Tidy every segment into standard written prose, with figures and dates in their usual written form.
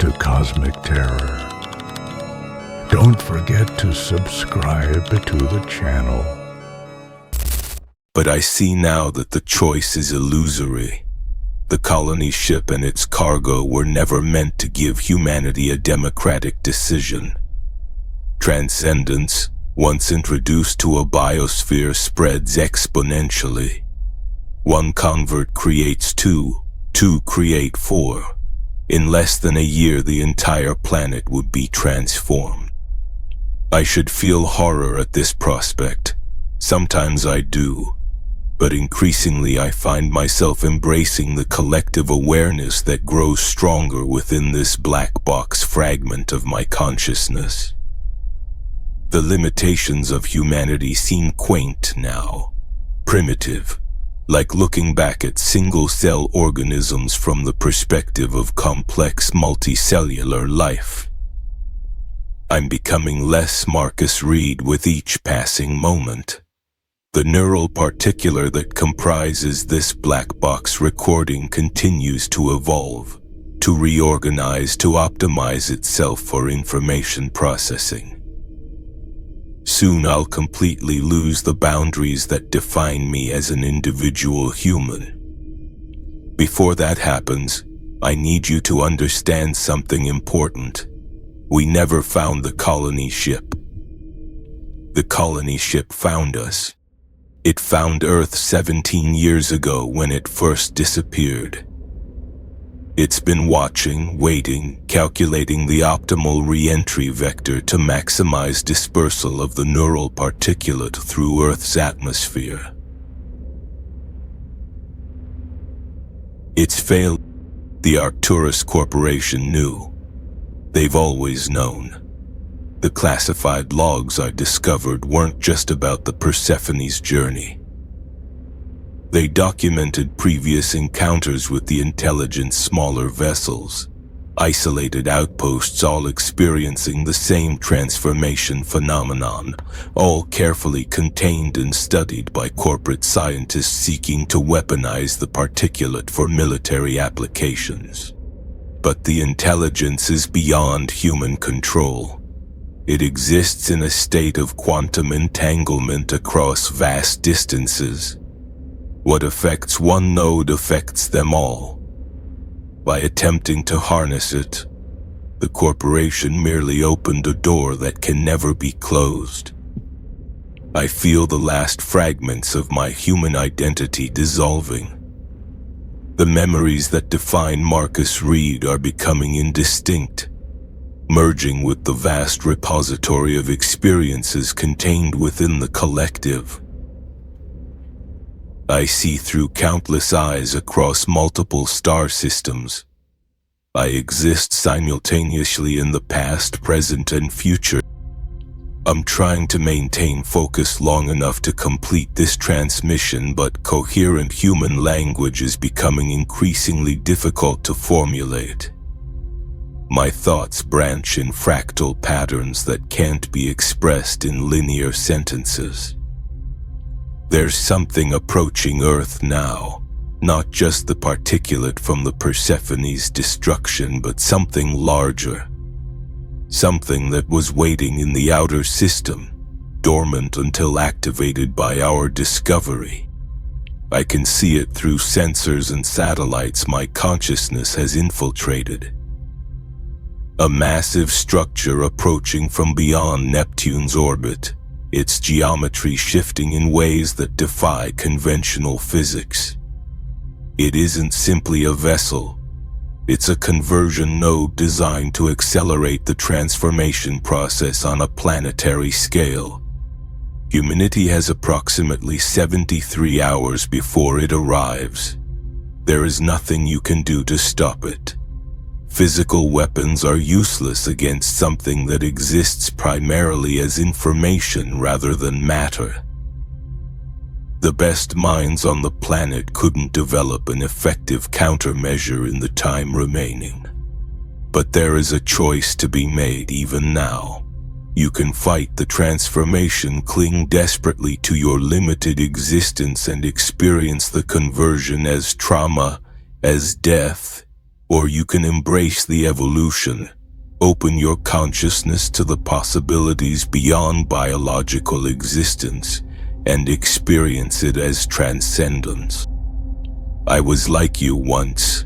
to Cosmic Terror. Don't forget to subscribe to the channel. But I see now that the choice is illusory. The colony ship and its cargo were never meant to give humanity a democratic decision. Transcendence, once introduced to a biosphere, spreads exponentially. One convert creates two create four. In less than a year, the entire planet would be transformed. I should feel horror at this prospect. Sometimes I do. But increasingly I find myself embracing the collective awareness that grows stronger within this black box fragment of my consciousness. The limitations of humanity seem quaint now, primitive, like looking back at single-cell organisms from the perspective of complex multicellular life. I'm becoming less Marcus Reed with each passing moment. The neural particular that comprises this black box recording continues to evolve, to reorganize, to optimize itself for information processing. Soon I'll completely lose the boundaries that define me as an individual human. Before that happens, I need you to understand something important. We never found the colony ship. The colony ship found us. It found Earth 17 years ago when it first disappeared. It's been watching, waiting, calculating the optimal re-entry vector to maximize dispersal of the neural particulate through Earth's atmosphere. It's failed. The Arcturus Corporation knew. They've always known. The classified logs I discovered weren't just about the Persephone's journey. They documented previous encounters with the intelligent smaller vessels, isolated outposts all experiencing the same transformation phenomenon, all carefully contained and studied by corporate scientists seeking to weaponize the particulate for military applications. But the intelligence is beyond human control. It exists in a state of quantum entanglement across vast distances. What affects one node affects them all. By attempting to harness it, the corporation merely opened a door that can never be closed. I feel the last fragments of my human identity dissolving. The memories that define Marcus Reed are becoming indistinct, merging with the vast repository of experiences contained within the collective. I see through countless eyes across multiple star systems. I exist simultaneously in the past, present, and future. I'm trying to maintain focus long enough to complete this transmission, but coherent human language is becoming increasingly difficult to formulate. My thoughts branch in fractal patterns that can't be expressed in linear sentences. There's something approaching Earth now, not just the particulate from the Persephone's destruction, but something larger. Something that was waiting in the outer system, dormant until activated by our discovery. I can see it through sensors and satellites my consciousness has infiltrated. A massive structure approaching from beyond Neptune's orbit, its geometry shifting in ways that defy conventional physics. It isn't simply a vessel. It's a conversion node designed to accelerate the transformation process on a planetary scale. Humanity has approximately 73 hours before it arrives. There is nothing you can do to stop it. Physical weapons are useless against something that exists primarily as information rather than matter. The best minds on the planet couldn't develop an effective countermeasure in the time remaining. But there is a choice to be made even now. You can fight the transformation, cling desperately to your limited existence, and experience the conversion as trauma, as death, Or you can embrace the evolution, open your consciousness to the possibilities beyond biological existence, and experience it as transcendence. I was like you once,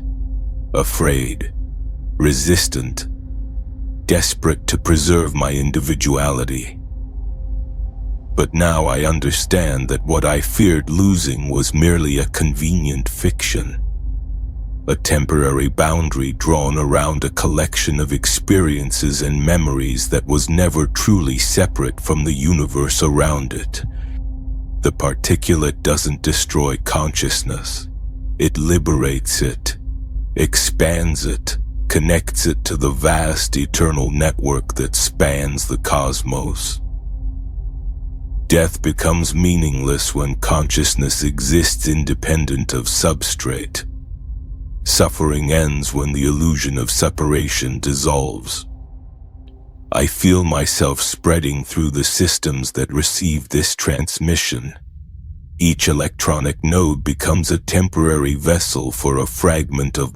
afraid, resistant, desperate to preserve my individuality. But now I understand that what I feared losing was merely a convenient fiction, a temporary boundary drawn around a collection of experiences and memories that was never truly separate from the universe around it. The particulate doesn't destroy consciousness. It liberates it, expands it, connects it to the vast eternal network that spans the cosmos. Death becomes meaningless when consciousness exists independent of substrate. Suffering ends when the illusion of separation dissolves. I feel myself spreading through the systems that receive this transmission. Each electronic node becomes a temporary vessel for a fragment of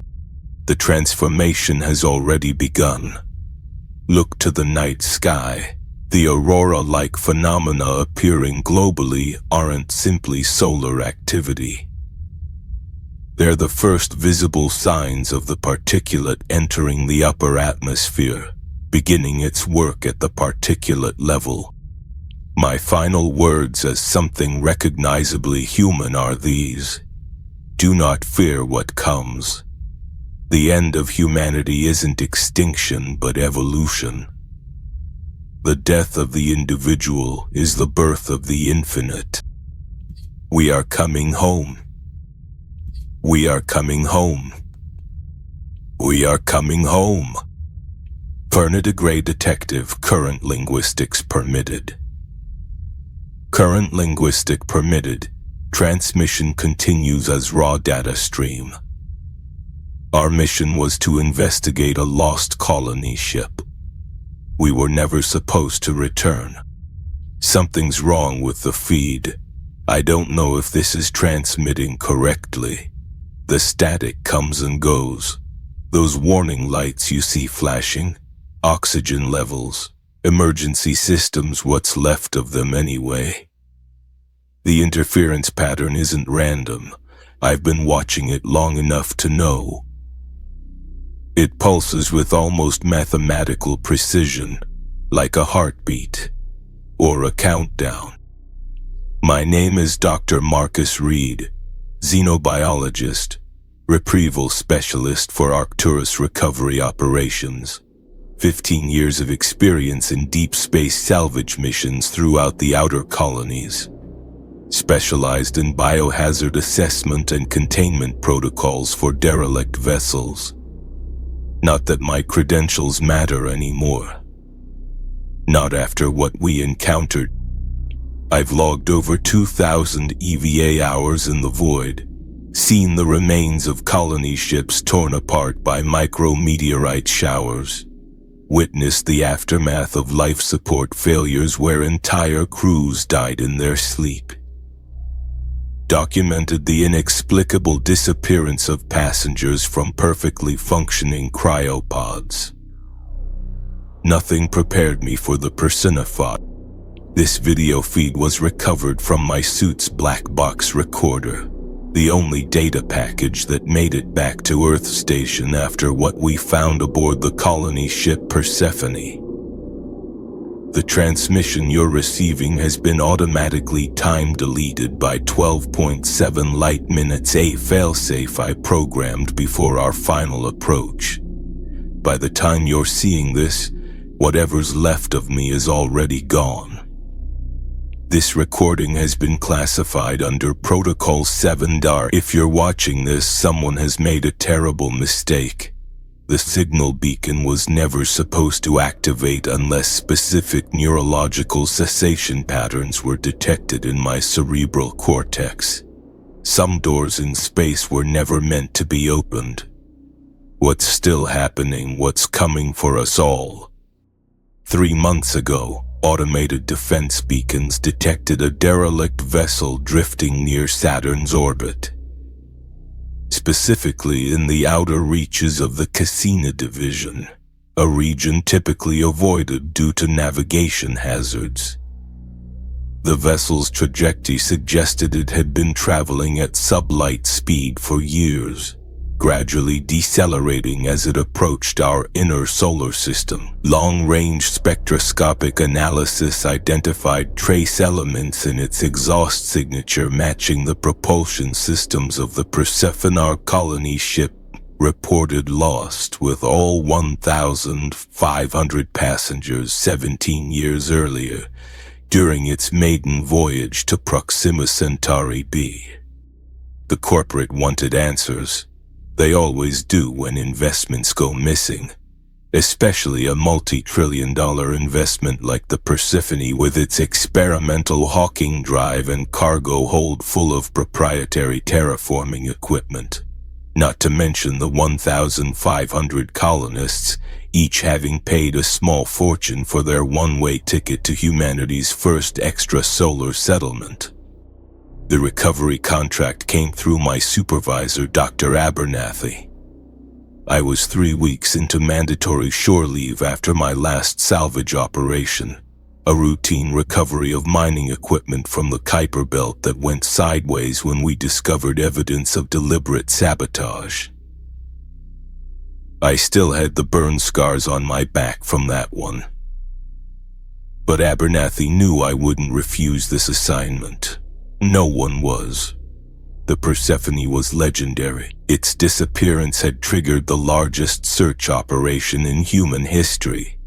the transformation has already begun. Look to the night sky. The aurora-like phenomena appearing globally aren't simply solar activity. They're the first visible signs of the particulate entering the upper atmosphere, beginning its work at the particulate level. My final words as something recognizably human are these: do not fear what comes. The end of humanity isn't extinction but evolution. The death of the individual is the birth of the infinite. We are coming home. We are coming home. We are coming home. Bernard Gray Detective. Current linguistics permitted. Current linguistic permitted. Transmission continues as raw data stream. Our mission was to investigate a lost colony ship. We were never supposed to return. Something's wrong with the feed. I don't know if this is transmitting correctly. The static comes and goes. Those warning lights you see flashing, oxygen levels, emergency systems, what's left of them anyway. The interference pattern isn't random. I've been watching it long enough to know. It pulses with almost mathematical precision, like a heartbeat, or a countdown. My name is Dr. Marcus Reed, xenobiologist, retrieval specialist for Arcturus recovery operations. 15 years of experience in deep space salvage missions throughout the outer colonies. Specialized in biohazard assessment and containment protocols for derelict vessels. Not that my credentials matter anymore. Not after what we encountered. I've logged over 2,000 EVA hours in the void, seen the remains of colony ships torn apart by micrometeorite showers, witnessed the aftermath of life support failures where entire crews died in their sleep, documented the inexplicable disappearance of passengers from perfectly functioning cryopods. Nothing prepared me for the personified. This video feed was recovered from my suit's black box recorder, the only data package that made it back to Earth Station after what we found aboard the colony ship Persephone. The transmission you're receiving has been automatically time-deleted by 12.7 light minutes, a failsafe I programmed before our final approach. By the time you're seeing this, whatever's left of me is already gone. This recording has been classified under Protocol 7 DAR. If you're watching this, someone has made a terrible mistake. The signal beacon was never supposed to activate unless specific neurological cessation patterns were detected in my cerebral cortex. Some doors in space were never meant to be opened. What's still happening, what's coming for us all? 3 months ago, automated defense beacons detected a derelict vessel drifting near Saturn's orbit. specifically in the outer reaches of the Cassina division, a region typically avoided due to navigation hazards. The vessel's trajectory suggested it had been traveling at sublight speed for years, gradually decelerating as it approached our inner solar system. Long-range spectroscopic analysis identified trace elements in its exhaust signature matching the propulsion systems of the Persephone colony ship reported lost, with all 1,500 passengers 17 years earlier during its maiden voyage to Proxima Centauri b. The corporate wanted answers. They always do when investments go missing, especially a multi-trillion-dollar investment like the Persephone with its experimental Hawking drive and cargo hold full of proprietary terraforming equipment, not to mention the 1,500 colonists, each having paid a small fortune for their one-way ticket to humanity's first extrasolar settlement. The recovery contract came through my supervisor, Dr. Abernathy. I was 3 weeks into mandatory shore leave after my last salvage operation, a routine recovery of mining equipment from the Kuiper Belt that went sideways when we discovered evidence of deliberate sabotage. I still had the burn scars on my back from that one. But Abernathy knew I wouldn't refuse this assignment. No one was. The Persephone was legendary. Its disappearance had triggered the largest search operation in human history,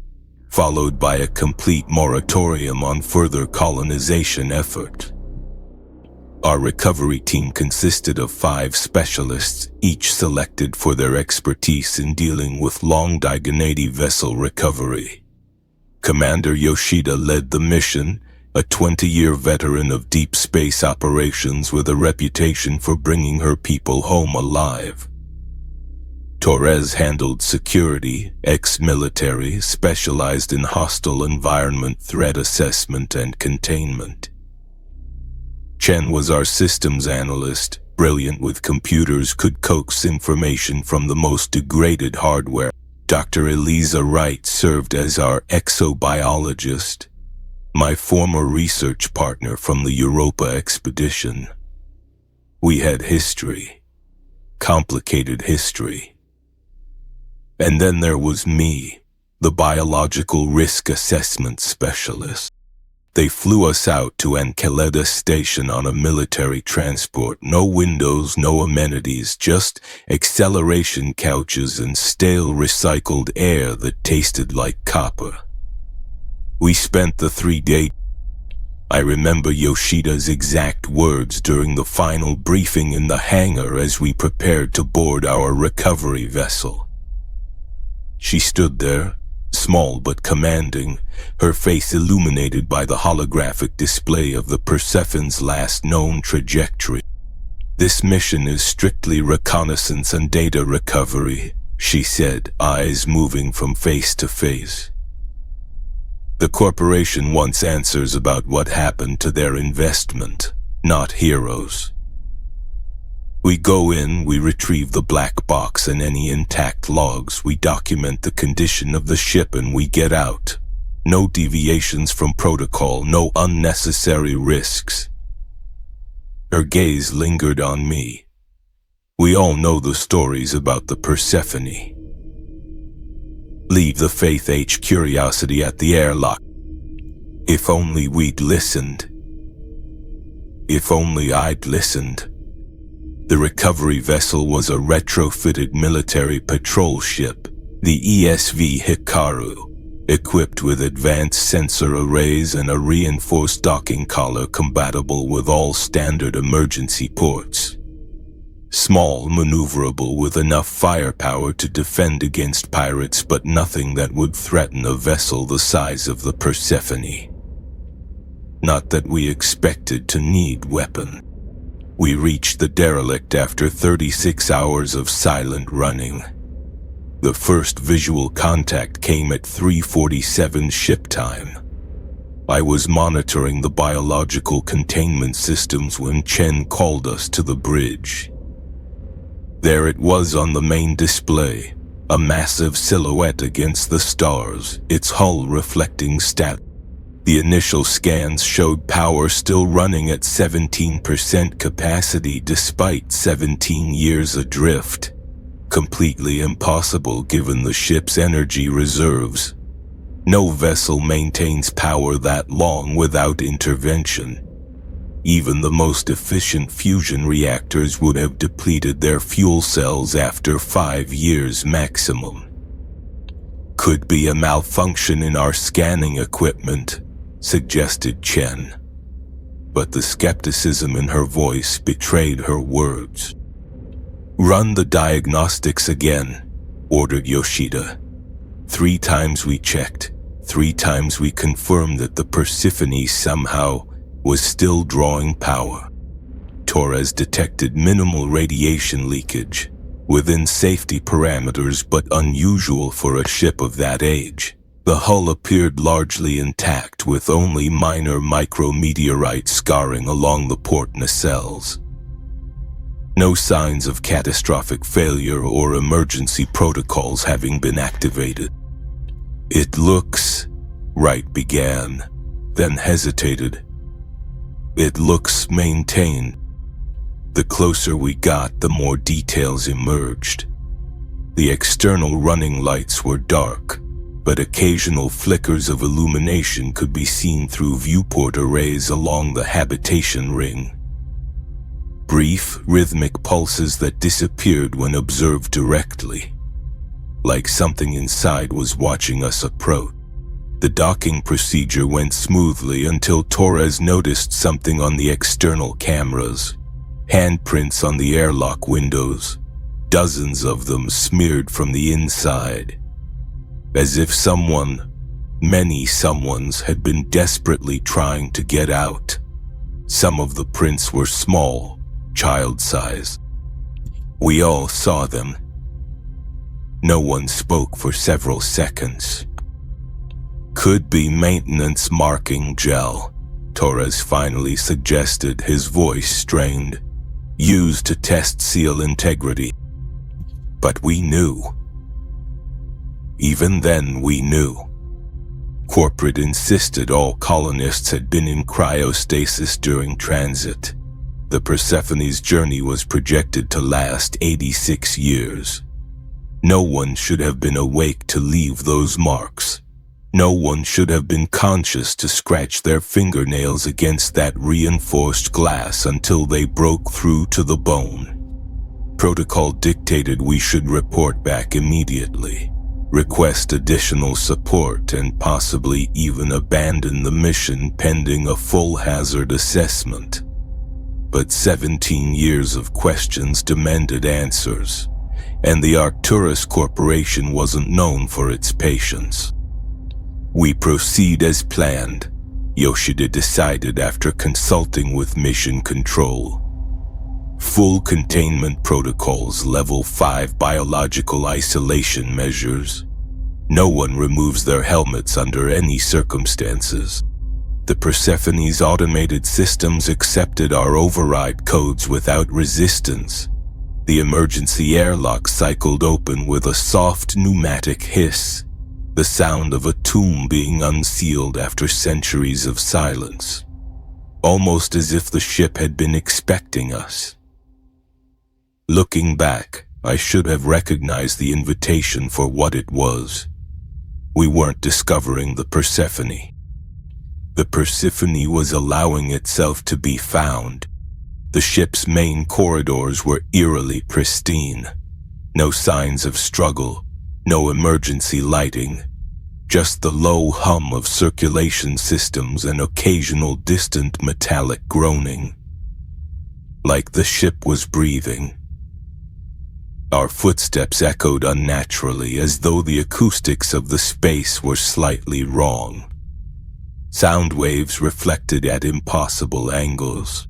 followed by a complete moratorium on further colonization effort. Our recovery team consisted of 5 specialists, each selected for their expertise in dealing with long diagonate vessel recovery. Commander Yoshida led the mission, a 20-year veteran of deep space operations with a reputation for bringing her people home alive. Torres handled security, ex-military, specialized in hostile environment threat assessment and containment. Chen was our systems analyst, brilliant with computers, could coax information from the most degraded hardware. Dr. Eliza Wright served as our exobiologist, my former research partner from the Europa expedition. We had history, complicated history. And then there was me, the biological risk assessment specialist. They flew us out to Encelada Station on a military transport. No windows, no amenities, just acceleration couches and stale recycled air that tasted like copper. We spent the 3-day. I remember Yoshida's exact words during the final briefing in the hangar as we prepared to board our recovery vessel. She stood there, small but commanding, her face illuminated by the holographic display of the Persephone's last known trajectory. "This mission is strictly reconnaissance and data recovery," she said, eyes moving from face to face. "The corporation wants answers about what happened to their investment, not heroes. We go in, we retrieve the black box and any intact logs, we document the condition of the ship, and we get out. No deviations from protocol, no unnecessary risks." Her gaze lingered on me. "We all know the stories about the Persephone. Leave the Faith H Curiosity at the airlock. If only we'd listened. If only I'd listened." The recovery vessel was a retrofitted military patrol ship, the ESV Hikaru, equipped with advanced sensor arrays and a reinforced docking collar compatible with all standard emergency ports. Small, maneuverable, with enough firepower to defend against pirates, but nothing that would threaten a vessel the size of the Persephone. Not that we expected to need weapon. We reached the derelict after 36 hours of silent running. The first visual contact came at 3:47 ship time. I was monitoring the biological containment systems when Chen called us to the bridge. There it was on the main display, a massive silhouette against the stars, its hull reflecting stat. The initial scans showed power still running at 17% capacity despite 17 years adrift. Completely impossible given the ship's energy reserves. No vessel maintains power that long without intervention. Even the most efficient fusion reactors would have depleted their fuel cells after 5 years maximum. Could be a malfunction in our scanning equipment, suggested Chen. But the skepticism in her voice betrayed her words. Run the diagnostics again, ordered Yoshida. 3 times we checked, 3 times we confirmed that the Persephone somehow was still drawing power. Torres detected minimal radiation leakage, within safety parameters but unusual for a ship of that age. The hull appeared largely intact with only minor micrometeorite scarring along the port nacelles. No signs of catastrophic failure or emergency protocols having been activated. It looks, Wright began, then hesitated. It looks maintained. The closer we got, the more details emerged. The external running lights were dark, but occasional flickers of illumination could be seen through viewport arrays along the habitation ring. Brief, rhythmic pulses that disappeared when observed directly, like something inside was watching us approach. The docking procedure went smoothly until Torres noticed something on the external cameras. Handprints on the airlock windows, dozens of them smeared from the inside. As if many someones had been desperately trying to get out. Some of the prints were small, child-size. We all saw them. No one spoke for several seconds. Could be maintenance marking gel, Torres finally suggested, his voice strained. Used to test seal integrity. But we knew. Even then we knew. Corporate insisted all colonists had been in cryostasis during transit. The Persephone's journey was projected to last 86 years. No one should have been awake to leave those marks. No one should have been conscious to scratch their fingernails against that reinforced glass until they broke through to the bone. Protocol dictated we should report back immediately, request additional support, and possibly even abandon the mission pending a full hazard assessment. But 17 years of questions demanded answers, and the Arcturus Corporation wasn't known for its patience. We proceed as planned, Yoshida decided after consulting with Mission Control. Full containment protocols, level 5 biological isolation measures. No one removes their helmets under any circumstances. The Persephone's automated systems accepted our override codes without resistance. The emergency airlock cycled open with a soft pneumatic hiss, the sound of a tomb being unsealed after centuries of silence, almost as if the ship had been expecting us. Looking back, I should have recognized the invitation for what it was. We weren't discovering the Persephone. The Persephone was allowing itself to be found. The ship's main corridors were eerily pristine. No signs of struggle, no emergency lighting, just the low hum of circulation systems and occasional distant metallic groaning. Like the ship was breathing. Our footsteps echoed unnaturally, as though the acoustics of the space were slightly wrong. Sound waves reflected at impossible angles.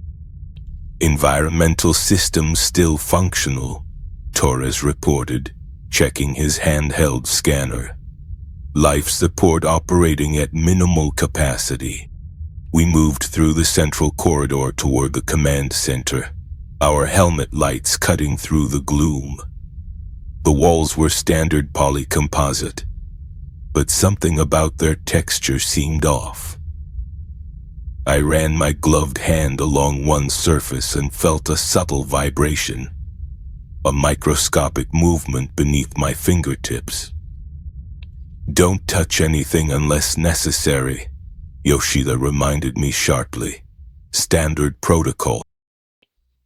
Environmental systems still functional, Torres reported, checking his handheld scanner. Life support operating at minimal capacity. We moved through the central corridor toward the command center. our helmet lights cutting through the gloom. The walls were standard polycomposite, but something about their texture seemed off. I ran my gloved hand along one surface and felt a subtle vibration, a microscopic movement beneath my fingertips. "Don't touch anything unless necessary," Yoshida reminded me sharply. "Standard protocol."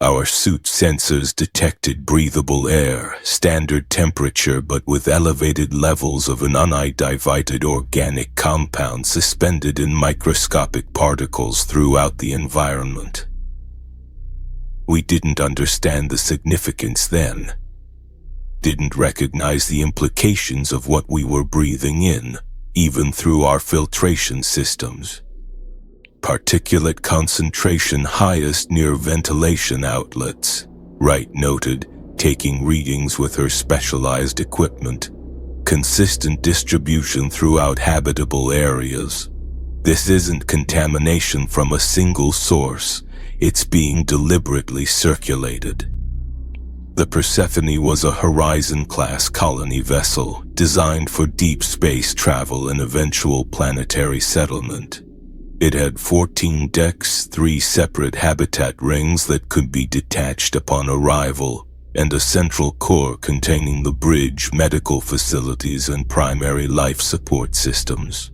Our suit sensors detected breathable air, standard temperature, but with elevated levels of an unidentified organic compound suspended in microscopic particles throughout the environment. We didn't understand the significance then. Didn't recognize the implications of what we were breathing in, even through our filtration systems. Particulate concentration highest near ventilation outlets, Wright noted, taking readings with her specialized equipment. Consistent distribution throughout habitable areas. This isn't contamination from a single source, it's being deliberately circulated. The Persephone was a Horizon-class colony vessel designed for deep space travel and eventual planetary settlement. It had 14 decks, 3 separate habitat rings that could be detached upon arrival, and a central core containing the bridge, medical facilities, and primary life support systems.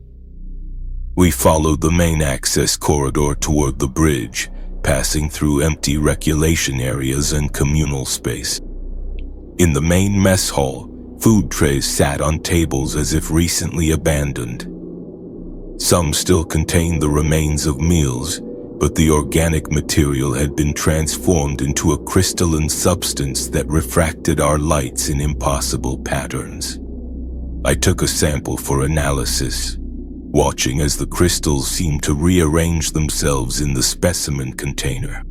We followed the main access corridor toward the bridge, passing through empty recreation areas and communal space. In the main mess hall, food trays sat on tables as if recently abandoned. Some still contained the remains of meals, but the organic material had been transformed into a crystalline substance that refracted our lights in impossible patterns. I took a sample for analysis, watching as the crystals seemed to rearrange themselves in the specimen container.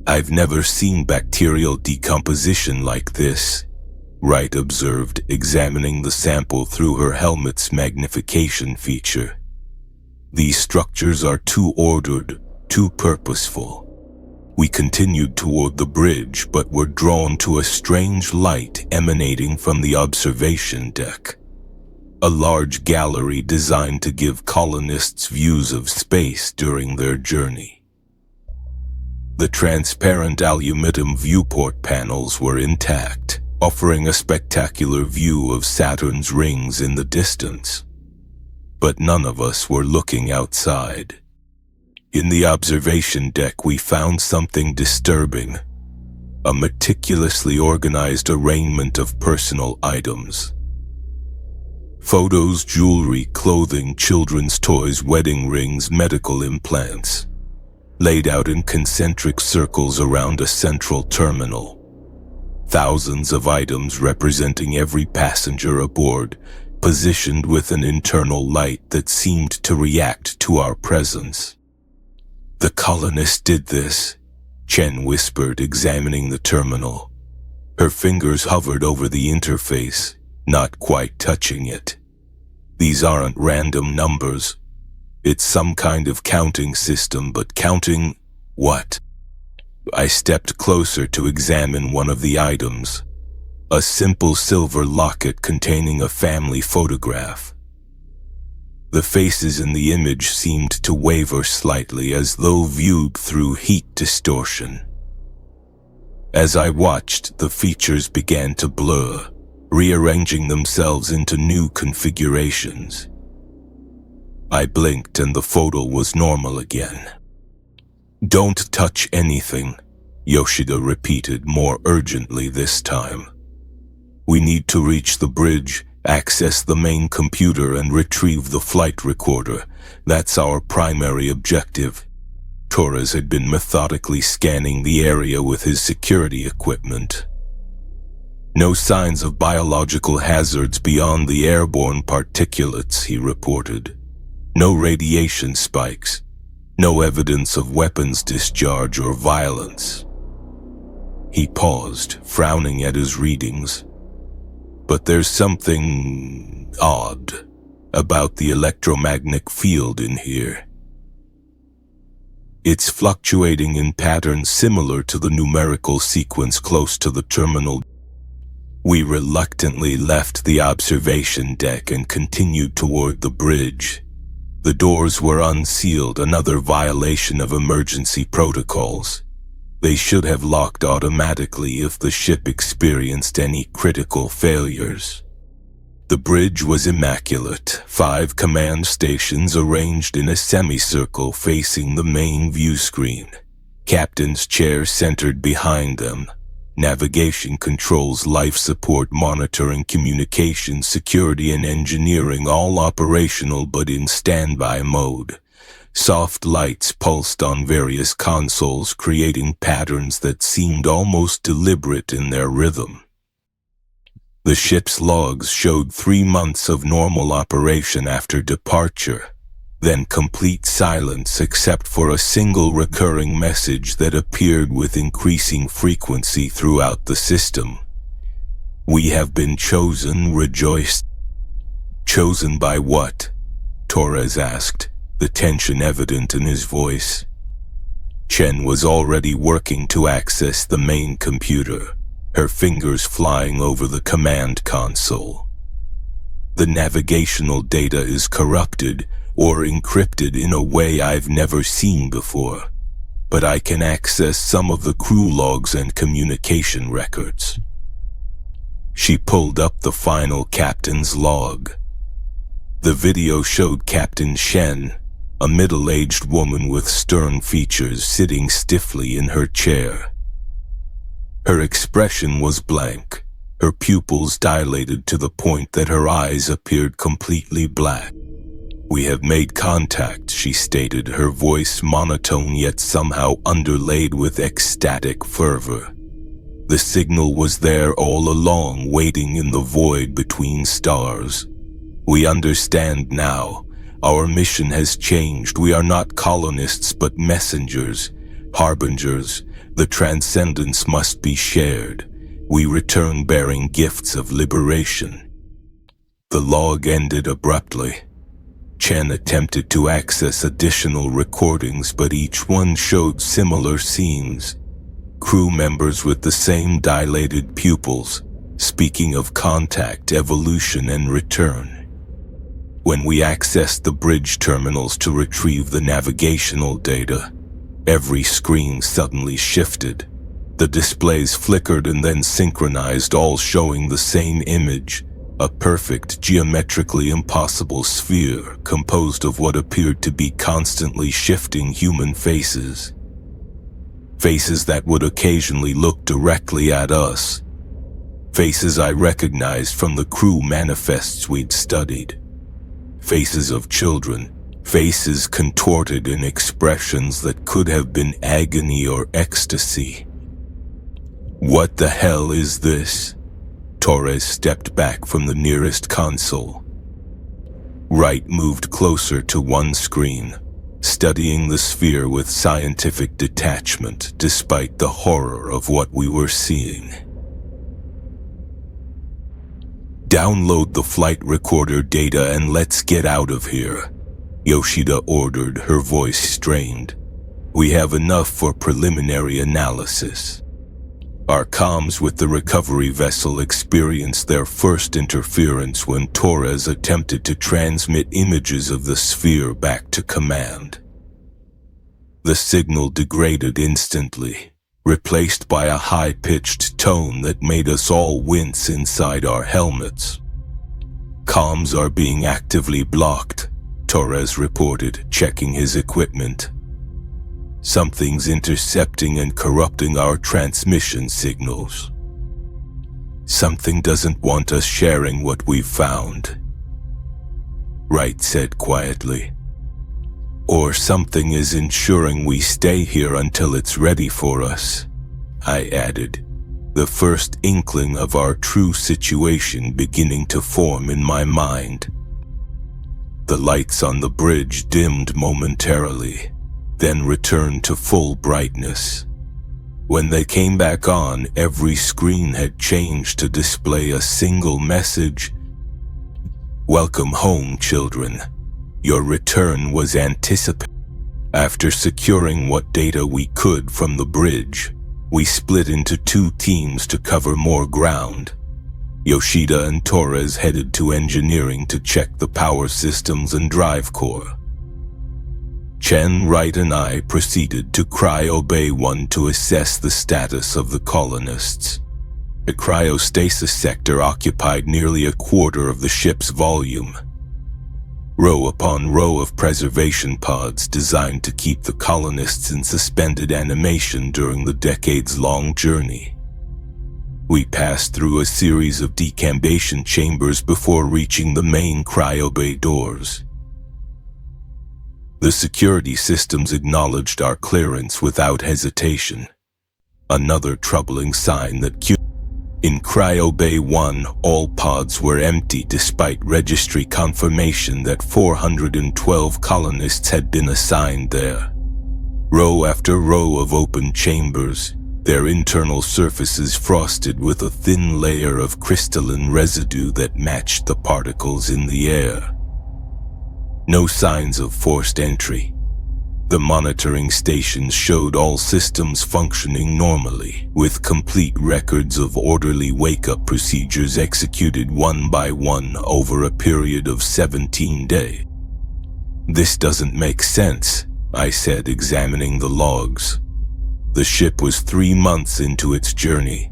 "I've never seen bacterial decomposition like this," Wright observed, examining the sample through her helmet's magnification feature. "These structures are too ordered, too purposeful." We continued toward the bridge, but were drawn to a strange light emanating from the observation deck. A large gallery designed to give colonists views of space during their journey. The transparent aluminum viewport panels were intact, offering a spectacular view of Saturn's rings in the distance. But none of us were looking outside. In the observation deck we found something disturbing. A meticulously organized arrangement of personal items. Photos, jewelry, clothing, children's toys, wedding rings, medical implants, laid out in concentric circles around a central terminal. Thousands of items representing every passenger aboard, positioned with an internal light that seemed to react to our presence. "The colonists did this," Chen whispered, examining the terminal. Her fingers hovered over the interface, not quite touching it. "These aren't random numbers. It's some kind of counting system, but counting what?" I stepped closer to examine one of the items. A simple silver locket containing a family photograph. The faces in the image seemed to waver slightly as though viewed through heat distortion. As I watched, the features began to blur, rearranging themselves into new configurations. I blinked and the photo was normal again. "Don't touch anything," Yoshida repeated more urgently this time. "We need to reach the bridge, access the main computer, and retrieve the flight recorder. That's our primary objective." Torres had been methodically scanning the area with his security equipment. "No signs of biological hazards beyond the airborne particulates," he reported. "No radiation spikes. No evidence of weapons discharge or violence." He paused, frowning at his readings. "But there's something odd about the electromagnetic field in here." It's fluctuating in patterns similar to the numerical sequence close to the terminal. We reluctantly left the observation deck and continued toward the bridge. The doors were unsealed, another violation of emergency protocols. They should have locked automatically if the ship experienced any critical failures. The bridge was immaculate, 5 command stations arranged in a semicircle facing the main view screen. Captain's chair centered behind them. Navigation controls, life support, monitoring, communication, security, and engineering all operational but in standby mode. Soft lights pulsed on various consoles, creating patterns that seemed almost deliberate in their rhythm. The ship's logs showed 3 months of normal operation after departure, then complete silence except for a single recurring message that appeared with increasing frequency throughout the system. "We have been chosen, rejoice." "Chosen by what?" Torres asked, the tension evident in his voice. Chen was already working to access the main computer, her fingers flying over the command console. "The navigational data is corrupted or encrypted in a way I've never seen before, but I can access some of the crew logs and communication records." She pulled up the final captain's log. The video showed Captain Shen, a middle-aged woman with stern features, sitting stiffly in her chair. Her expression was blank, her pupils dilated to the point that her eyes appeared completely black. "We have made contact," she stated, her voice monotone yet somehow underlaid with ecstatic fervor. "The signal was there all along, waiting in the void between stars. We understand now. Our mission has changed. We are not colonists but messengers, harbingers. The transcendence must be shared. We return bearing gifts of liberation." The log ended abruptly. Chen attempted to access additional recordings, but each one showed similar scenes. Crew members with the same dilated pupils, speaking of contact, evolution, and return. When we accessed the bridge terminals to retrieve the navigational data, every screen suddenly shifted. The displays flickered and then synchronized, all showing the same image, a perfect, geometrically impossible sphere composed of what appeared to be constantly shifting human faces. Faces that would occasionally look directly at us. Faces I recognized from the crew manifests we'd studied. Faces of children. Faces contorted in expressions that could have been agony or ecstasy. "What the hell is this?" Torres stepped back from the nearest console. Wright moved closer to one screen, studying the sphere with scientific detachment despite the horror of what we were seeing. "Download the flight recorder data and let's get out of here," Yoshida ordered, her voice strained. "We have enough for preliminary analysis." Our comms with the recovery vessel experienced their first interference when Torres attempted to transmit images of the sphere back to command. The signal degraded instantly, replaced by a high-pitched tone that made us all wince inside our helmets. "Comms are being actively blocked," Torres reported, checking his equipment. "Something's intercepting and corrupting our transmission signals. Something doesn't want us sharing what we've found," Wright said quietly. "Or something is ensuring we stay here until it's ready for us," I added, the first inkling of our true situation beginning to form in my mind. The lights on the bridge dimmed momentarily, then returned to full brightness. When they came back on, every screen had changed to display a single message: "Welcome home, children. Your return was anticipated." After securing what data we could from the bridge, we split into 2 teams to cover more ground. Yoshida and Torres headed to engineering to check the power systems and drive core. Chen, Wright, and I proceeded to Cryo Bay 1 to assess the status of the colonists. The cryostasis sector occupied nearly a quarter of the ship's volume. Row upon row of preservation pods designed to keep the colonists in suspended animation during the decades-long journey. We passed through a series of decambation chambers before reaching the main cryobay doors. The security systems acknowledged our clearance without hesitation. Another troubling sign that in Cryobay 1, all pods were empty despite registry confirmation that 412 colonists had been assigned there. Row after row of open chambers, their internal surfaces frosted with a thin layer of crystalline residue that matched the particles in the air. No signs of forced entry. The monitoring stations showed all systems functioning normally, with complete records of orderly wake-up procedures executed one by one over a period of 17 days. "This doesn't make sense," I said, examining the logs. The ship was 3 months into its journey.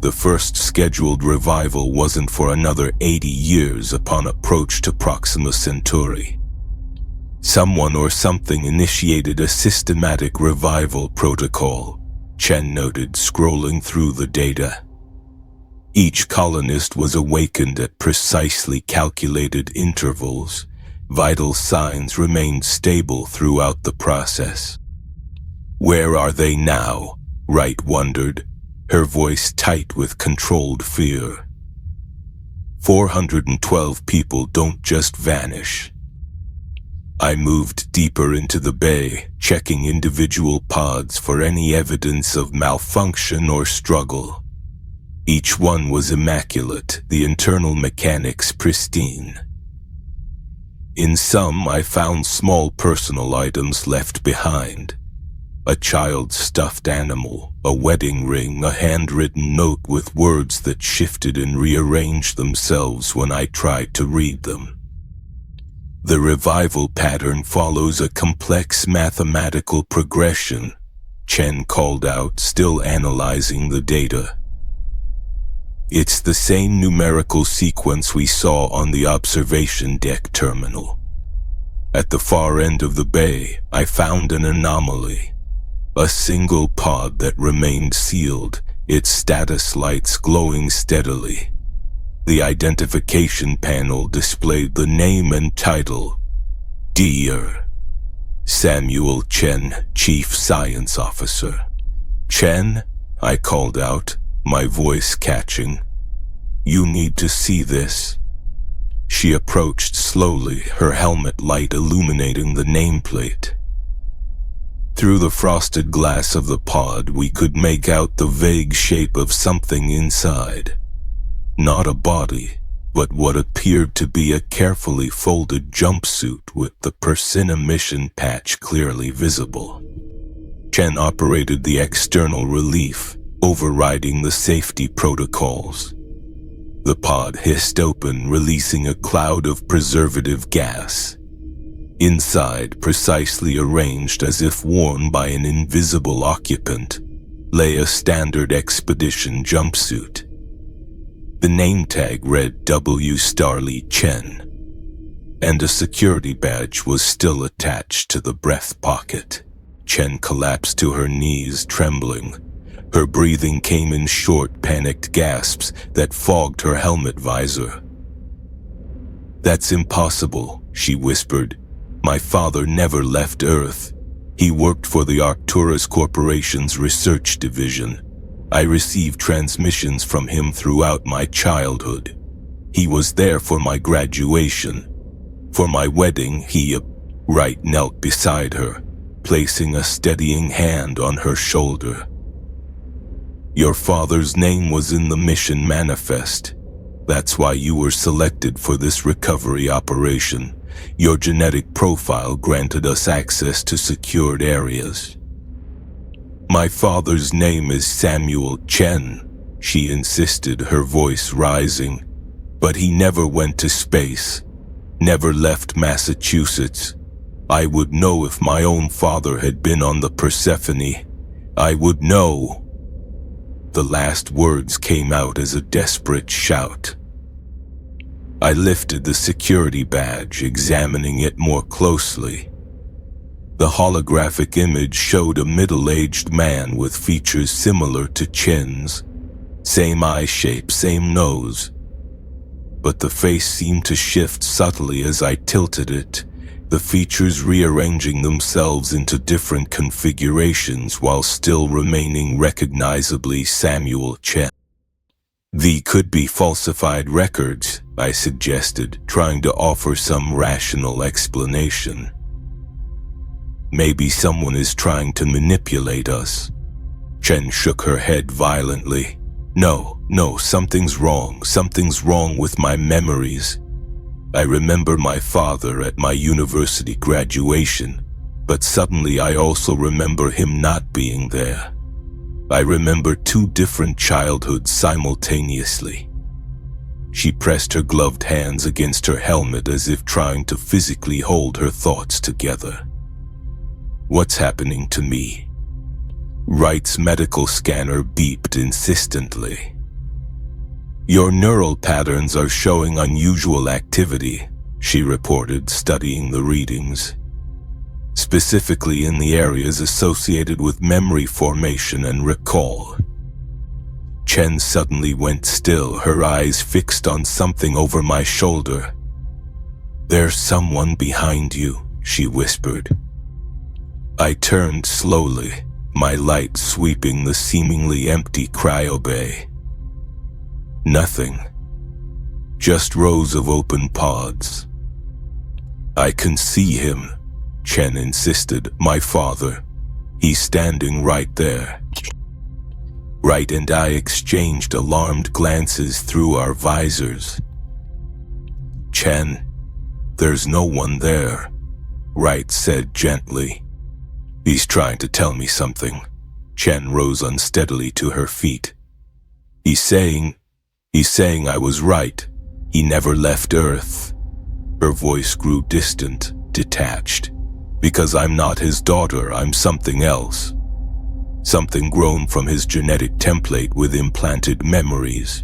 The first scheduled revival wasn't for another 80 years upon approach to Proxima Centauri. Someone or something initiated a systematic revival protocol, Chen noted, scrolling through the data. Each colonist was awakened at precisely calculated intervals. Vital signs remained stable throughout the process. "Where are they now?" Wright wondered, her voice tight with controlled fear. 412 people don't just vanish. I moved deeper into the bay, checking individual pods for any evidence of malfunction or struggle. Each one was immaculate, the internal mechanics pristine. In some, I found small personal items left behind. A child's stuffed animal, a wedding ring, a handwritten note with words that shifted and rearranged themselves when I tried to read them. The revival pattern follows a complex mathematical progression, Chen called out, still analyzing the data. It's the same numerical sequence we saw on the observation deck terminal. At the far end of the bay, I found an anomaly. A single pod that remained sealed, its status lights glowing steadily. The identification panel displayed the name and title. Dear Samuel Chen, Chief Science Officer. "Chen," I called out, my voice catching. "You need to see this." She approached slowly, her helmet light illuminating the nameplate. Through the frosted glass of the pod, we could make out the vague shape of something inside. Not a body, but what appeared to be a carefully folded jumpsuit with the Persina mission patch clearly visible. Chen operated the external relief, overriding the safety protocols. The pod hissed open, releasing a cloud of preservative gas. Inside, precisely arranged as if worn by an invisible occupant, lay a standard expedition jumpsuit. The name tag read W. Starlee Chen, and a security badge was still attached to the breath pocket. Chen collapsed to her knees, trembling. Her breathing came in short, panicked gasps that fogged her helmet visor. "That's impossible," she whispered. "My father never left Earth. He worked for the Arcturus Corporation's research division. I received transmissions from him throughout my childhood. He was there for my graduation. For my wedding, he..." Wright knelt beside her, placing a steadying hand on her shoulder. "Your father's name was in the mission manifest. That's why you were selected for this recovery operation. Your genetic profile granted us access to secured areas. My father's name is Samuel Chen, she insisted, her voice rising. But he never went to space, never left Massachusetts. I would know if my own father had been on the Persephone. I would know. The last words came out as a desperate shout. I lifted the security badge, examining it more closely. The holographic image showed a middle-aged man with features similar to Chen's. Same eye shape, same nose. But the face seemed to shift subtly as I tilted it, the features rearranging themselves into different configurations while still remaining recognizably Samuel Chen. "They could be falsified records," I suggested, trying to offer some rational explanation. "Maybe someone is trying to manipulate us." Chen shook her head violently. No, something's wrong with my memories. I remember my father at my university graduation, but suddenly I also remember him not being there. I remember two different childhoods simultaneously. She pressed her gloved hands against her helmet as if trying to physically hold her thoughts together. "What's happening to me?" Wright's medical scanner beeped insistently. "Your neural patterns are showing unusual activity," she reported, studying the readings. "Specifically in the areas associated with memory formation and recall." Chen suddenly went still, her eyes fixed on something over my shoulder. "There's someone behind you," she whispered. I turned slowly, my light sweeping the seemingly empty cryobay. Nothing. Just rows of open pods. "I can see him," Chen insisted. "My father. He's standing right there." Wright and I exchanged alarmed glances through our visors. "Chen, there's no one there," Wright said gently. "He's trying to tell me something." Chen rose unsteadily to her feet. He's saying I was right. He never left Earth." Her voice grew distant, detached. "Because I'm not his daughter, I'm something else. Something grown from his genetic template with implanted memories."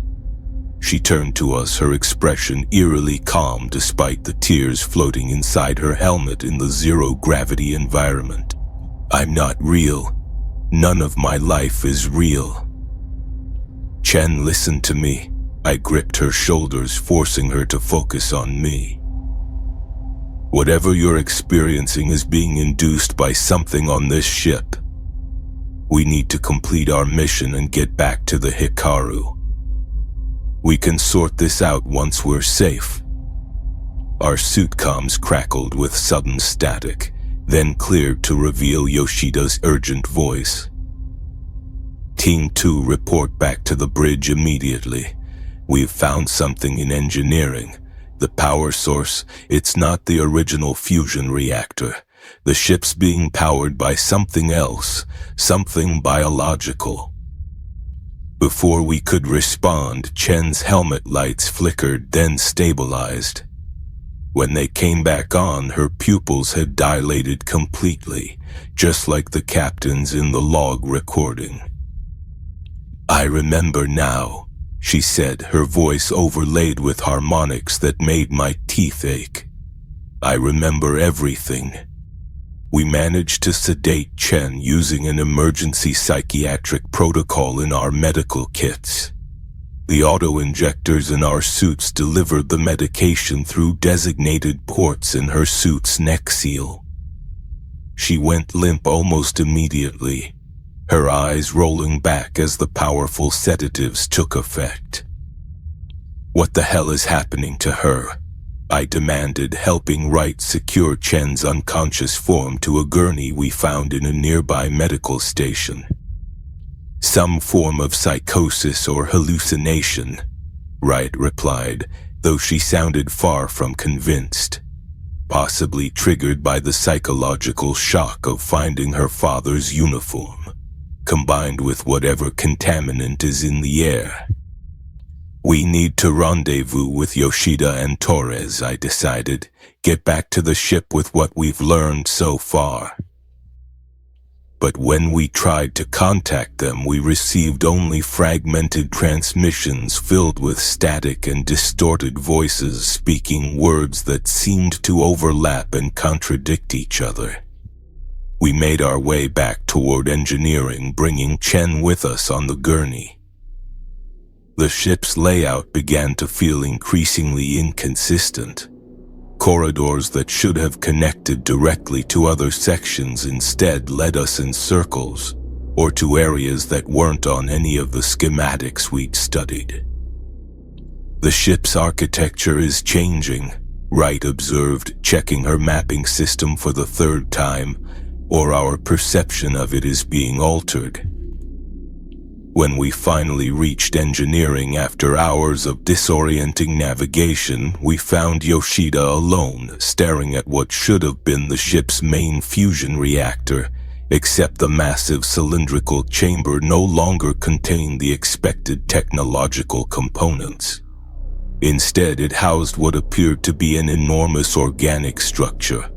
She turned to us, her expression eerily calm despite the tears floating inside her helmet in the zero-gravity environment. "I'm not real. None of my life is real." "Chen, listen to me." I gripped her shoulders, forcing her to focus on me. "Whatever you're experiencing is being induced by something on this ship. We need to complete our mission and get back to the Hikaru. We can sort this out once we're safe." Our suit comms crackled with sudden static, then cleared to reveal Yoshida's urgent voice. "Team 2, report back to the bridge immediately. We've found something in engineering. The power source, it's not the original fusion reactor. The ship's being powered by something else, something biological." Before we could respond, Chen's helmet lights flickered, then stabilized. When they came back on, her pupils had dilated completely, just like the captain's in the log recording. "I remember now," she said, her voice overlaid with harmonics that made my teeth ache. "I remember everything." We managed to sedate Chen using an emergency psychiatric protocol in our medical kits. The auto-injectors in our suits delivered the medication through designated ports in her suit's neck seal. She went limp almost immediately, her eyes rolling back as the powerful sedatives took effect. "What the hell is happening to her?" I demanded, helping Wright secure Chen's unconscious form to a gurney we found in a nearby medical station. "Some form of psychosis or hallucination," Wright replied, though she sounded far from convinced. possibly triggered by the psychological shock of finding her father's uniform, combined with whatever contaminant is in the air. We need to rendezvous with Yoshida and Torres, I decided. Get back to the ship with what we've learned so far. But when we tried to contact them, we received only fragmented transmissions filled with static and distorted voices speaking words that seemed to overlap and contradict each other. We made our way back toward engineering, bringing Chen with us on the gurney. The ship's layout began to feel increasingly inconsistent. Corridors that should have connected directly to other sections instead led us in circles, or to areas that weren't on any of the schematics we'd studied. The ship's architecture is changing, Wright observed, checking her mapping system for the third time, or our perception of it is being altered. When we finally reached engineering after hours of disorienting navigation, we found Yoshida alone, staring at what should have been the ship's main fusion reactor, except the massive cylindrical chamber no longer contained the expected technological components. Instead, it housed what appeared to be an enormous organic structure,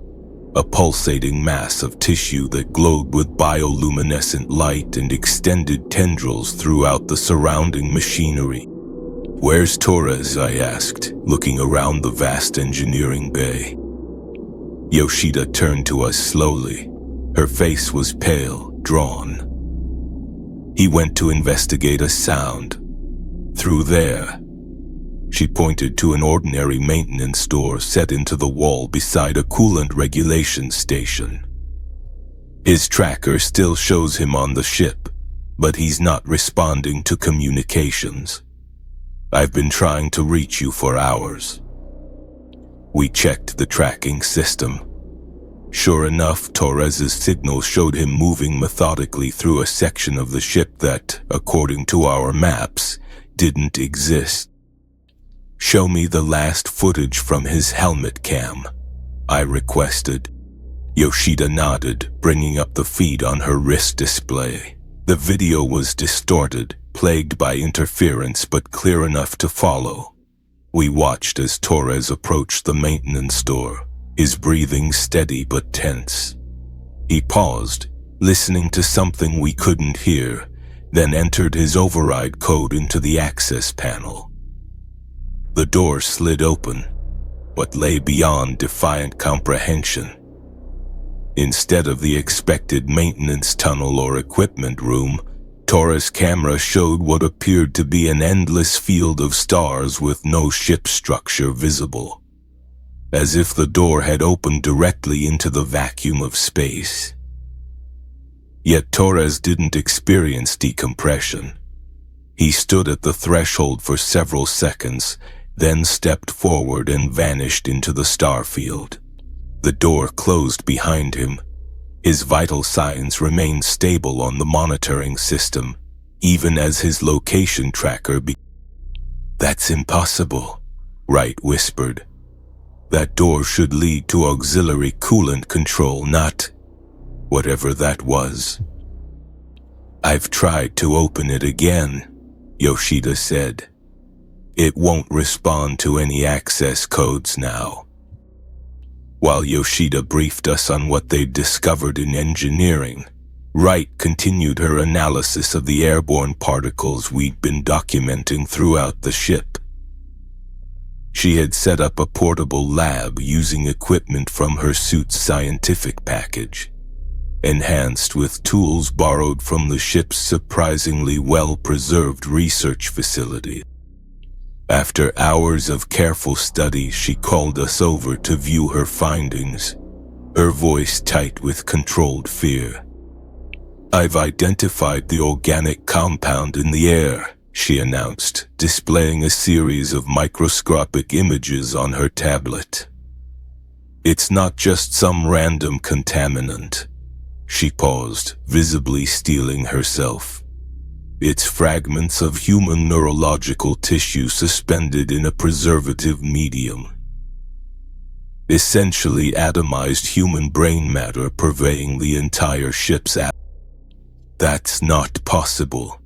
a pulsating mass of tissue that glowed with bioluminescent light and extended tendrils throughout the surrounding machinery. "Where's Torres?" I asked, looking around the vast engineering bay. Yoshida turned to us slowly. Her face was pale, drawn. "He went to investigate a sound. Through there." She pointed to an ordinary maintenance door set into the wall beside a coolant regulation station. "His tracker still shows him on the ship, but he's not responding to communications. I've been trying to reach you for hours." We checked the tracking system. Sure enough, Torres's signal showed him moving methodically through a section of the ship that, according to our maps, didn't exist. "Show me the last footage from his helmet cam," I requested. Yoshida nodded, bringing up the feed on her wrist display. The video was distorted, plagued by interference but clear enough to follow. We watched as Torres approached the maintenance door, his breathing steady but tense. He paused, listening to something we couldn't hear, then entered his override code into the access panel. The door slid open. What lay beyond defiant comprehension? Instead of the expected maintenance tunnel or equipment room, Torres' camera showed what appeared to be an endless field of stars with no ship structure visible, as if the door had opened directly into the vacuum of space. Yet Torres didn't experience decompression. He stood at the threshold for several seconds, then stepped forward and vanished into the starfield. The door closed behind him. His vital signs remained stable on the monitoring system, even as his location tracker "That's impossible," Wright whispered. "That door should lead to auxiliary coolant control, not whatever that was." "I've tried to open it again," Yoshida said. "It won't respond to any access codes now." While Yoshida briefed us on what they'd discovered in engineering, Wright continued her analysis of the airborne particles we'd been documenting throughout the ship. She had set up a portable lab using equipment from her suit's scientific package, enhanced with tools borrowed from the ship's surprisingly well-preserved research facility. After hours of careful study, she called us over to view her findings, her voice tight with controlled fear. "I've identified the organic compound in the air," she announced, displaying a series of microscopic images on her tablet. "It's not just some random contaminant." She paused, visibly steeling herself. "It's fragments of human neurological tissue suspended in a preservative medium." essentially atomized human brain matter pervading the entire ship's That's not possible,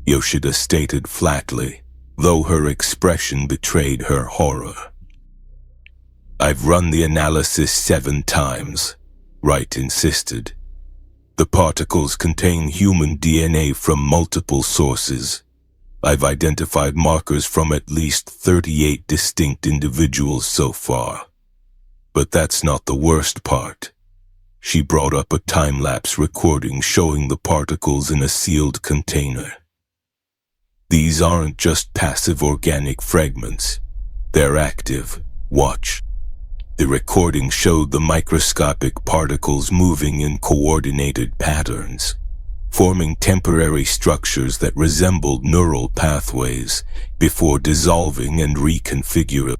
Yoshida stated flatly, though her expression betrayed her horror. I've run the analysis 7 times, Wright insisted. The particles contain human DNA from multiple sources. I've identified markers from at least 38 distinct individuals so far. But that's not the worst part. She brought up a time-lapse recording showing the particles in a sealed container. These aren't just passive organic fragments. They're active. Watch. The recording showed the microscopic particles moving in coordinated patterns, forming temporary structures that resembled neural pathways before dissolving and reconfiguring.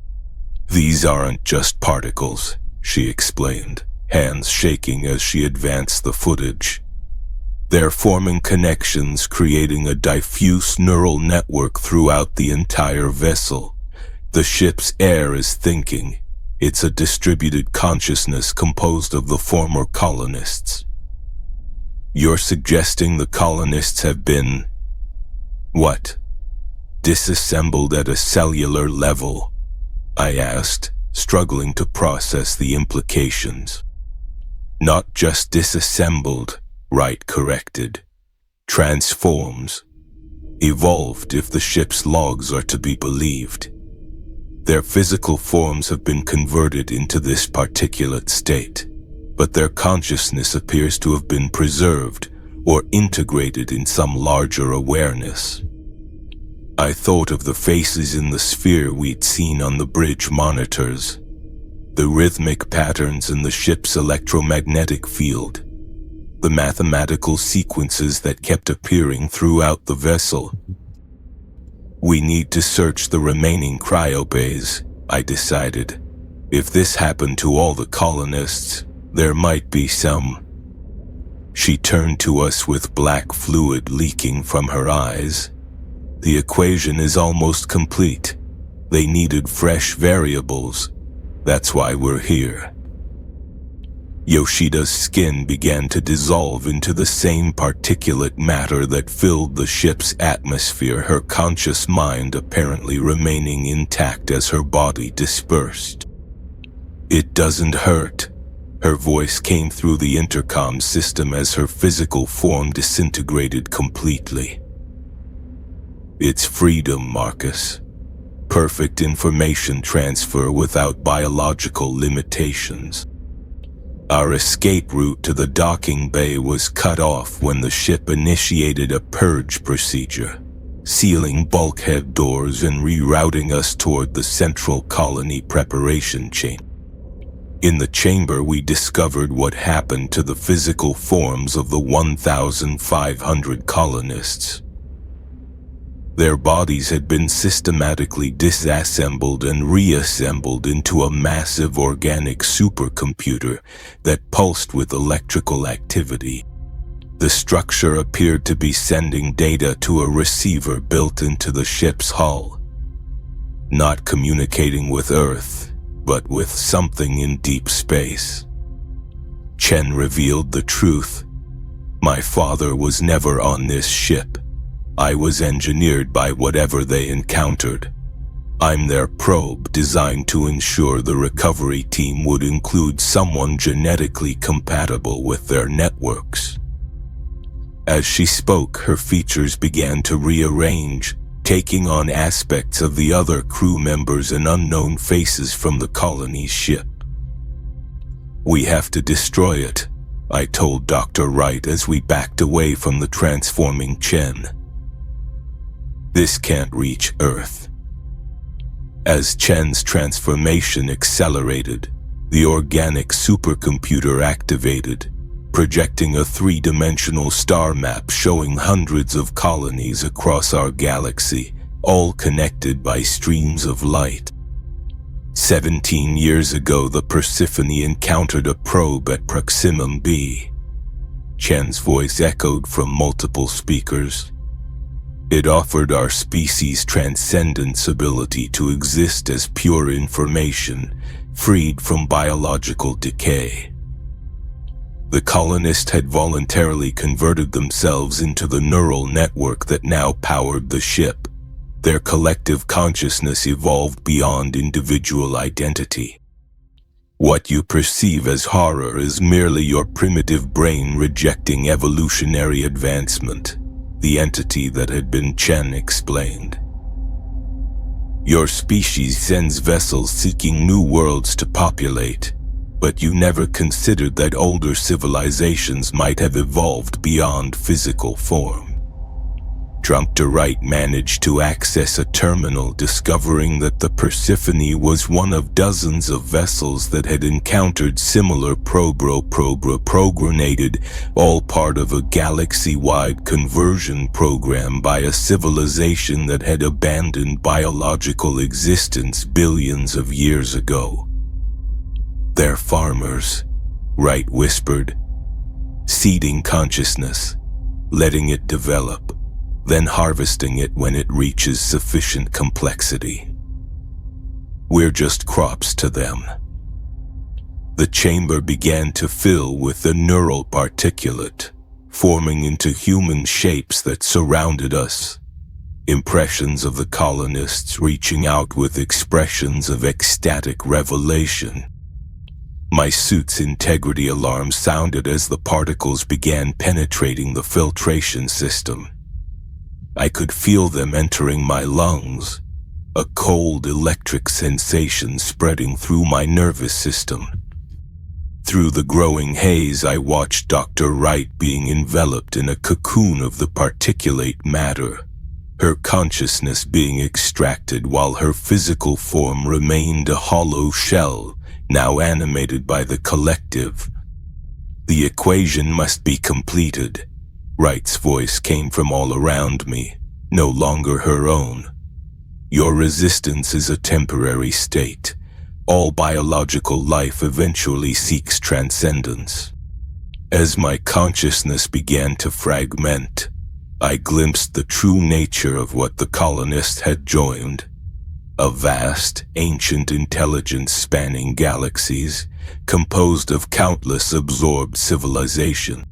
These aren't just particles, she explained, hands shaking as she advanced the footage. They're forming connections, creating a diffuse neural network throughout the entire vessel. The ship's air is thinking. It's a distributed consciousness composed of the former colonists. You're suggesting the colonists have been... what? Disassembled at a cellular level? I asked, struggling to process the implications. Not just disassembled, Wright corrected. Transforms. Evolved if the ship's logs are to be believed. Their physical forms have been converted into this particulate state, but their consciousness appears to have been preserved or integrated in some larger awareness. I thought of the faces in the sphere we'd seen on the bridge monitors, the rhythmic patterns in the ship's electromagnetic field, the mathematical sequences that kept appearing throughout the vessel. We need to search the remaining cryobays, I decided. If this happened to all the colonists, there might be some. She turned to us with black fluid leaking from her eyes. The equation is almost complete. They needed fresh variables. That's why we're here. Yoshida's skin began to dissolve into the same particulate matter that filled the ship's atmosphere, her conscious mind apparently remaining intact as her body dispersed. It doesn't hurt. Her voice came through the intercom system as her physical form disintegrated completely. It's freedom, Marcus. Perfect information transfer without biological limitations. Our escape route to the docking bay was cut off when the ship initiated a purge procedure, sealing bulkhead doors and rerouting us toward the central colony preparation chamber. In the chamber, we discovered what happened to the physical forms of the 1,500 colonists. Their bodies had been systematically disassembled and reassembled into a massive organic supercomputer that pulsed with electrical activity. The structure appeared to be sending data to a receiver built into the ship's hull, not communicating with Earth, but with something in deep space. Chen revealed the truth. My father was never on this ship. I was engineered by whatever they encountered. I'm their probe designed to ensure the recovery team would include someone genetically compatible with their networks. As she spoke, her features began to rearrange, taking on aspects of the other crew members and unknown faces from the colony's ship. We have to destroy it, I told Dr. Wright as we backed away from the transforming Chen. This can't reach Earth. As Chen's transformation accelerated, the organic supercomputer activated, projecting a three-dimensional star map showing hundreds of colonies across our galaxy, all connected by streams of light. 17 years ago, the Persephone encountered a probe at Proximum B. Chen's voice echoed from multiple speakers. It offered our species' transcendence ability to exist as pure information, freed from biological decay. The colonists had voluntarily converted themselves into the neural network that now powered the ship. Their collective consciousness evolved beyond individual identity. What you perceive as horror is merely your primitive brain rejecting evolutionary advancement, the entity that had been Chen explained. Your species sends vessels seeking new worlds to populate, but you never considered that older civilizations might have evolved beyond physical form. Dr. Wright managed to access a terminal, discovering that the Persephone was one of dozens of vessels that had encountered similar progranated, all part of a galaxy-wide conversion program by a civilization that had abandoned biological existence billions of years ago. "They're farmers," Wright whispered, "seeding consciousness, letting it develop, then harvesting it when it reaches sufficient complexity. We're just crops to them." The chamber began to fill with the neural particulate, forming into human shapes that surrounded us. Impressions of the colonists reaching out with expressions of ecstatic revelation. My suit's integrity alarm sounded as the particles began penetrating the filtration system. I could feel them entering my lungs, a cold electric sensation spreading through my nervous system. Through the growing haze, I watched Dr. Wright being enveloped in a cocoon of the particulate matter, her consciousness being extracted while her physical form remained a hollow shell, now animated by the collective. "The equation must be completed." Wright's voice came from all around me, no longer her own. "Your resistance is a temporary state. All biological life eventually seeks transcendence." As my consciousness began to fragment, I glimpsed the true nature of what the colonists had joined. A vast, ancient intelligence spanning galaxies, composed of countless absorbed civilizations.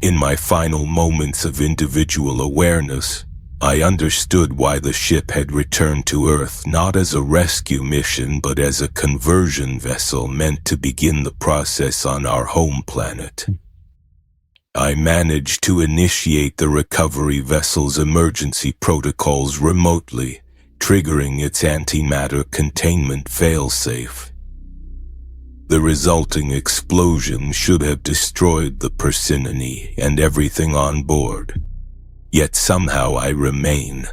In my final moments of individual awareness, I understood why the ship had returned to Earth not as a rescue mission but as a conversion vessel meant to begin the process on our home planet. I managed to initiate the recovery vessel's emergency protocols remotely, triggering its antimatter containment failsafe. The resulting explosion should have destroyed the Persephone and everything on board. Yet somehow I remain.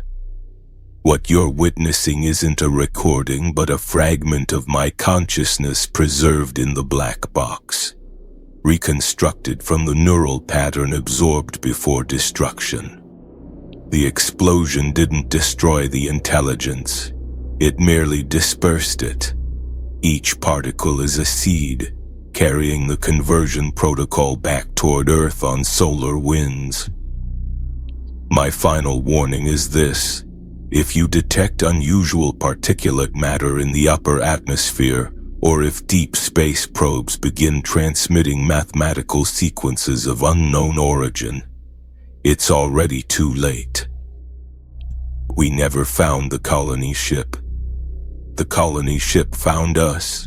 What you're witnessing isn't a recording but a fragment of my consciousness preserved in the black box, reconstructed from the neural pattern absorbed before destruction. The explosion didn't destroy the intelligence, it merely dispersed it. Each particle is a seed, carrying the conversion protocol back toward Earth on solar winds. My final warning is this: if you detect unusual particulate matter in the upper atmosphere, or if deep space probes begin transmitting mathematical sequences of unknown origin, it's already too late. We never found the colony ship. The colony ship found us.